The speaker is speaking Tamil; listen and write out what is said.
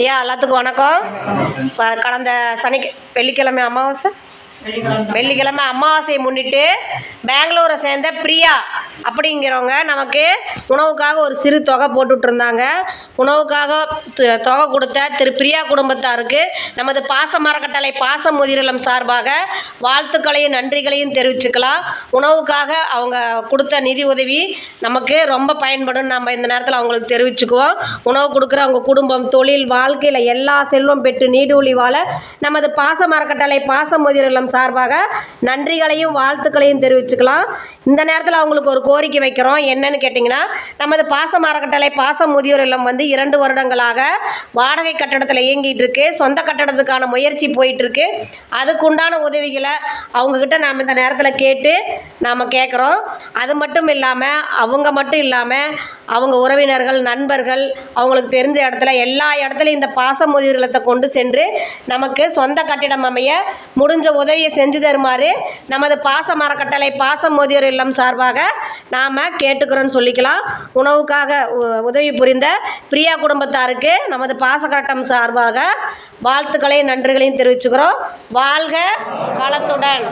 ஐயா எல்லாத்துக்கும் வணக்கம். கடந்த வெள்ளிக்கிழமை அமாவாசையை முன்னிட்டு பெங்களூரை சேர்ந்த பிரியா அப்படிங்கிறவங்க நமக்கு உணவுக்காக ஒரு சிறு தொகை போட்டுட்ருந்தாங்க. உணவுக்காக தொகை கொடுத்த திரு பிரியா குடும்பத்தாருக்கு நமது பாச மரக்கட்டளை பாச முதிரிலம் சார்பாக வாழ்த்துக்களையும் நன்றிகளையும் தெரிவிச்சுக்கலாம். உணவுக்காக அவங்க கொடுத்த நிதி உதவி நமக்கு ரொம்ப பயன்படும். நம்ம இந்த நேரத்தில் அவங்களுக்கு தெரிவிச்சுக்குவோம். உணவு கொடுக்குற அவங்க குடும்பம், தொழில், வாழ்க்கையில் எல்லா செல்வம் பெற்று நீடூழி வாழ நமது பாச மரக்கட்டளை பாச முதிரிலம் சார்பாக நன்றிகளையும் வாழ்த்துக்களையும் தெரிவிச்சுக்கலாம். இந்த நேரத்தில் அவங்களுக்கு ஒரு கோரிக்கை வைக்கிறோம். என்னன்னு கேட்டிங்கன்னா, நமது பாச மரக்கட்டளை பாச முதியோர் இல்லம் 2 வருடங்களாக வாடகை கட்டடத்தில் இயங்கிட்டு இருக்கு. சொந்த கட்டடத்துக்கான முயற்சி போயிட்டுருக்கு. அதுக்குண்டான உதவிகளை அவங்கக்கிட்ட நாம் இந்த நேரத்தில் கேட்டு நாம் கேட்குறோம். அது மட்டும் இல்லாமல் அவங்க உறவினர்கள், நண்பர்கள், அவங்களுக்கு தெரிஞ்ச இடத்துல எல்லா இடத்துலையும் இந்த பாச முதியோர் இல்லத்தை கொண்டு சென்று நமக்கு சொந்த கட்டிடம் அமைய முடிஞ்ச உதவியை செஞ்சு தருமாறு நமது பாச மரக்கட்டளை பாச முதியோர் இல்லம் சார்பாக நாம் கேட்டுக்கிறோன்னு சொல்லிக்கலாம். உணவுக்காக உதவி புரிந்த பிரியா குடும்பத்தாருக்கு நமது பாச கட்டம் சார்பாக வாழ்த்துக்களையும் நன்றிகளையும் தெரிவிச்சுக்கிறோம். வாழ்க வளத்துடன்.